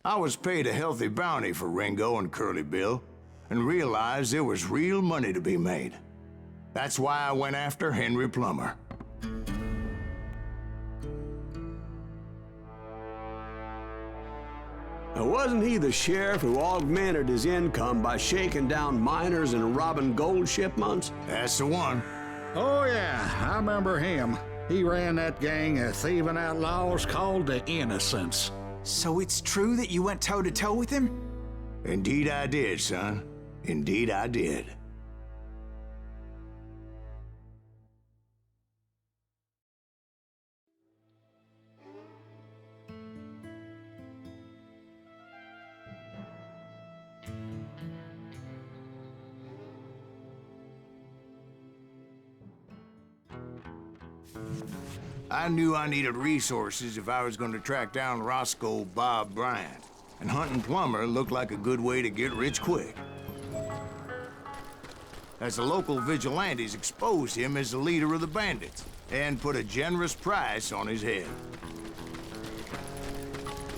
I was paid a healthy bounty for Ringo and Curly Bill, and realized there was real money to be made. That's why I went after Henry Plummer. Now, wasn't he the sheriff who augmented his income by shaking down miners and robbing gold shipments? That's the one. Oh yeah, I remember him. He ran that gang of thieving outlaws called the Innocents. So it's true that you went toe-to-toe with him? Indeed I did, son. Indeed I did. I knew I needed resources if I was going to track down Roscoe Bob Bryant, and hunting Plummer looked like a good way to get rich quick. As the local vigilantes exposed him as the leader of the bandits, and put a generous price on his head.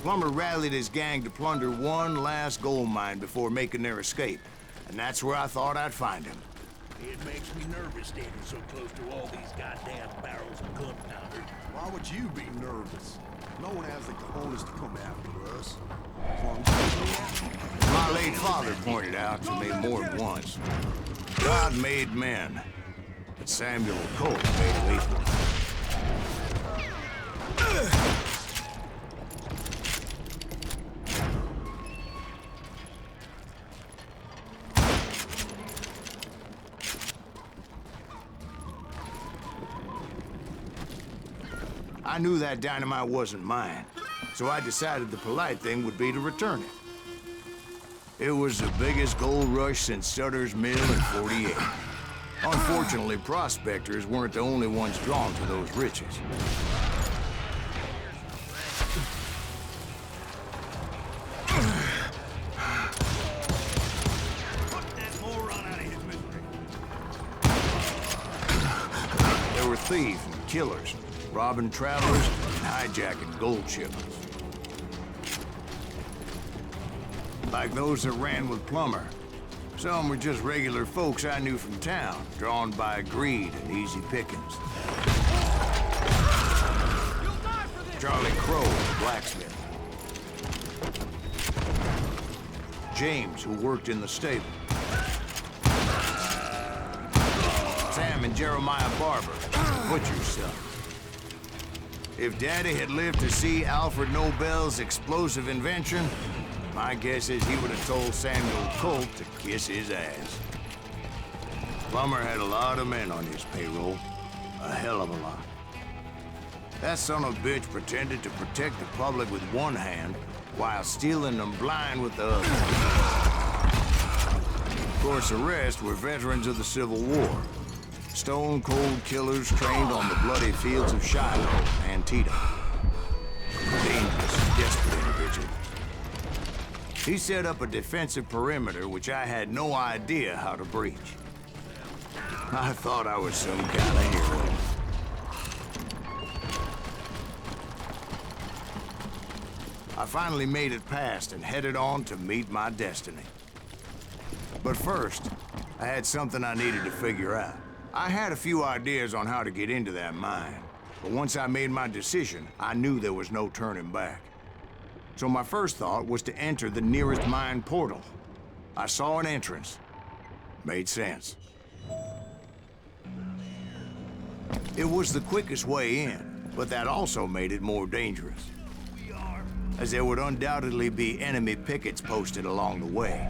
Plummer rallied his gang to plunder one last gold mine before making their escape, and that's where I thought I'd find him. It makes me nervous standing so close to all these goddamn barrels of gunpowder. Why would you be nervous? No one has the cojones to come after us. As long as you My late father pointed out to me more than once. God made men, but Samuel Colt made lethal. I knew that dynamite wasn't mine, so I decided the polite thing would be to return it. It was the biggest gold rush since Sutter's Mill in '48. Unfortunately, prospectors weren't the only ones drawn to those riches. There were thieves and killers, robbing travelers and hijacking gold shipments. Like those that ran with Plummer. Some were just regular folks I knew from town, drawn by greed and easy pickings. Charlie Crow, the blacksmith. James, who worked in the stable. Sam and Jeremiah Barber, the butcher's son. If Daddy had lived to see Alfred Nobel's explosive invention, my guess is he would have told Samuel Colt to kiss his ass. Plummer had a lot of men on his payroll. A hell of a lot. That son of a bitch pretended to protect the public with one hand while stealing them blind with the other. Of course, the rest were veterans of the Civil War. Stone-cold killers trained on the bloody fields of Shiloh and Antietam. Dangerous, desperate individuals. He set up a defensive perimeter which I had no idea how to breach. I thought I was some kind of hero. I finally made it past and headed on to meet my destiny. But first, I had something I needed to figure out. I had a few ideas on how to get into that mine, but once I made my decision, I knew there was no turning back. So my first thought was to enter the nearest mine portal. I saw an entrance. Made sense. It was the quickest way in, but that also made it more dangerous, as there would undoubtedly be enemy pickets posted along the way.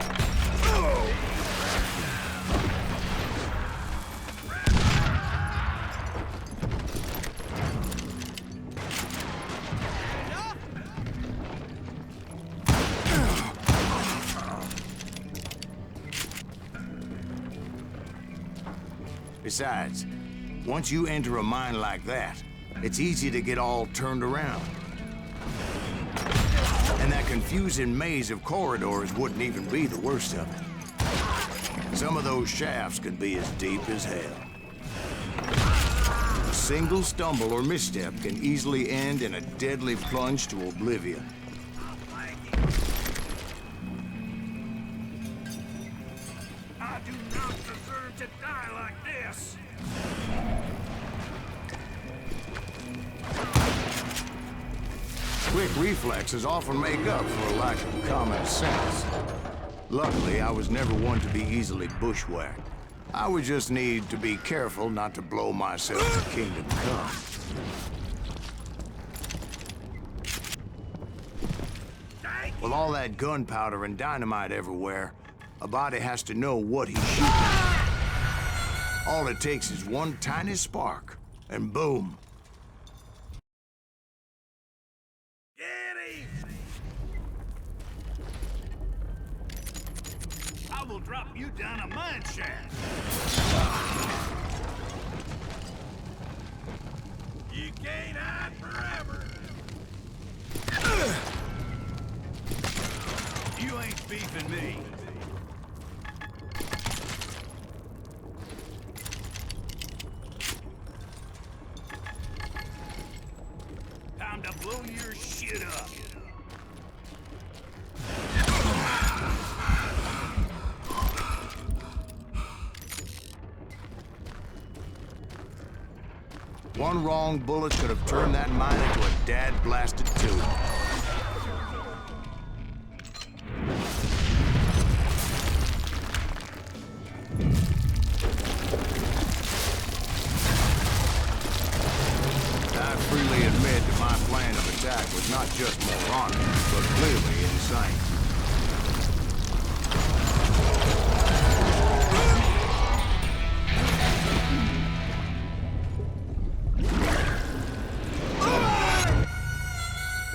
Besides, once you enter a mine like that, it's easy to get all turned around. And that confusing maze of corridors wouldn't even be the worst of it. Some of those shafts could be as deep as hell. A single stumble or misstep can easily end in a deadly plunge to oblivion. do not deserve to die like this. Quick reflexes often make up for a lack of common sense. Luckily, I was never one to be easily bushwhacked. I would just need to be careful not to blow myself to kingdom come. With all that gunpowder and dynamite everywhere, a body has to know what he's shooting at. All it takes is one tiny spark, and boom. Get him! I will drop you down a mine shaft. You can't hide forever. You ain't beefing me. Time to blow your shit up. One wrong bullet could have turned that mine into a dad-blasted tube. I freely admit that my plan of attack was not just moronic, but clearly insane.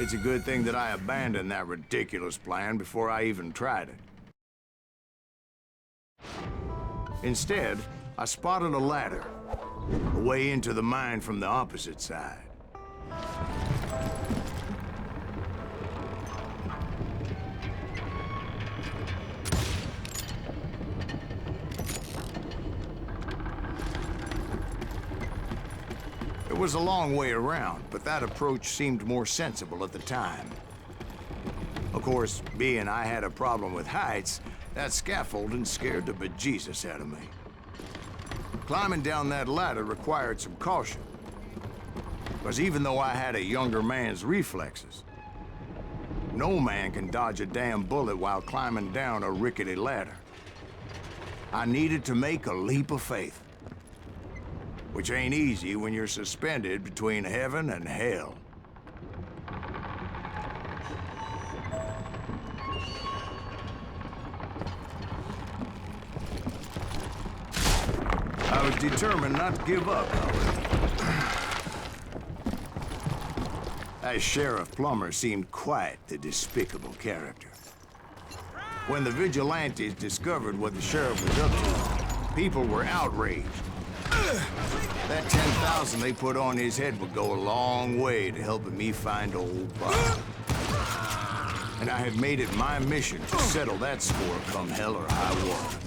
It's a good thing that I abandoned that ridiculous plan before I even tried it. Instead, I spotted a ladder, a way into the mine from the opposite side. It was a long way around, but that approach seemed more sensible at the time. Of course, being I had a problem with heights, that scaffolding scared the bejesus out of me. Climbing down that ladder required some caution, because even though I had a younger man's reflexes, no man can dodge a damn bullet while climbing down a rickety ladder. I needed to make a leap of faith, which ain't easy when you're suspended between heaven and hell. I was determined not to give up, however. That Sheriff Plummer seemed quite the despicable character. When the vigilantes discovered what the sheriff was up to, people were outraged. That 10,000 they put on his head would go a long way to helping me find old Bob. And I had made it my mission to settle that score come hell or high water.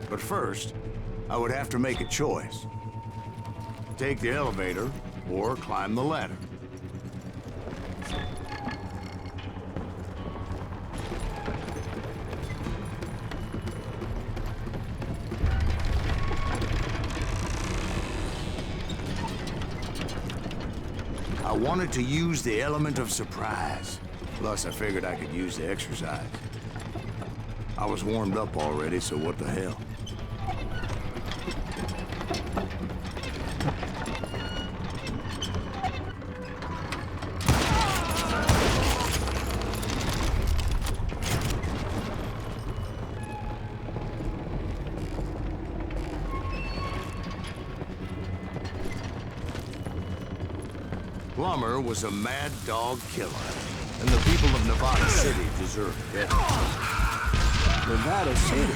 But first, I would have to make a choice. Take the elevator or climb the ladder. I wanted to use the element of surprise. Plus, I figured I could use the exercise. I was warmed up already, so what the hell? Plummer was a mad dog killer, and the people of Nevada City deserved it. Nevada City?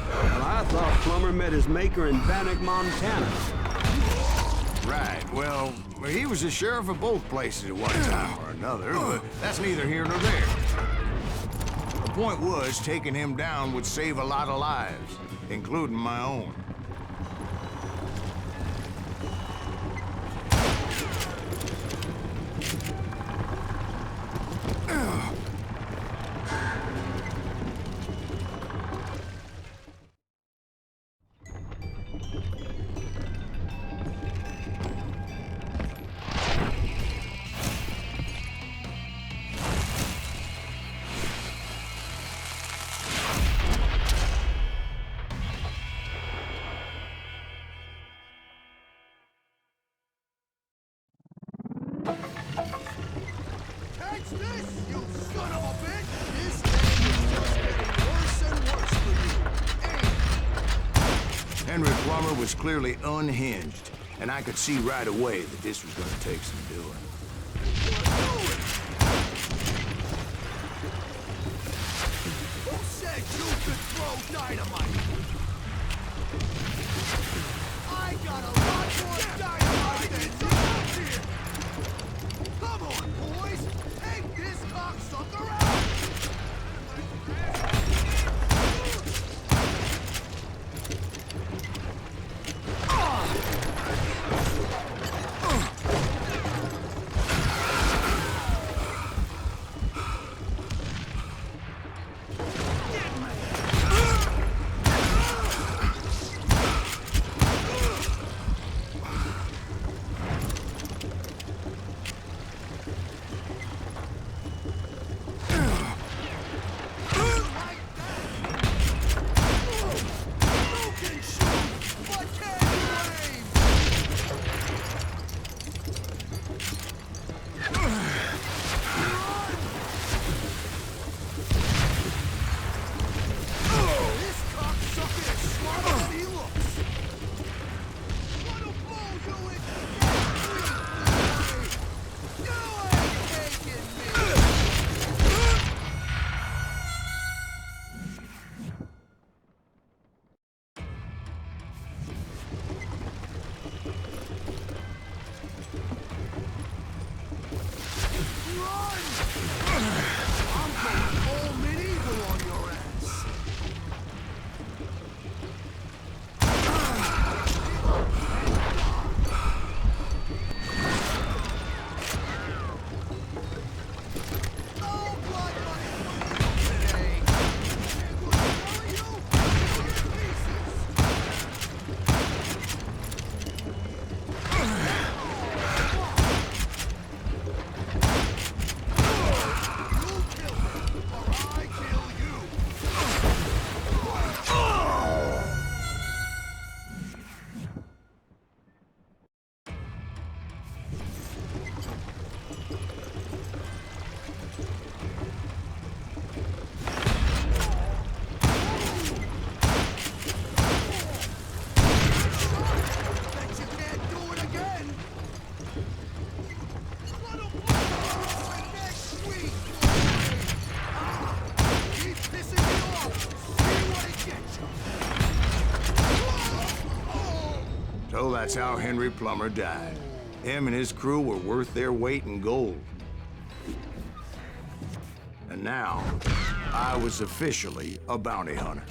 Well, I thought Plummer met his maker in Bannock, Montana. Right, well, he was the sheriff of both places at one time or another, but that's neither here nor there. The point was, taking him down would save a lot of lives, including my own. this, you son of a bitch? This game is just getting worse and worse for you. Henry Plummer was clearly unhinged, and I could see right away that this was gonna take some doing. Who said you could throw dynamite? I got a lot more dynamite than you did! Come on, boys! Take this cocksucker out! So that's how Henry Plummer died. Him and his crew were worth their weight in gold. And now, I was officially a bounty hunter.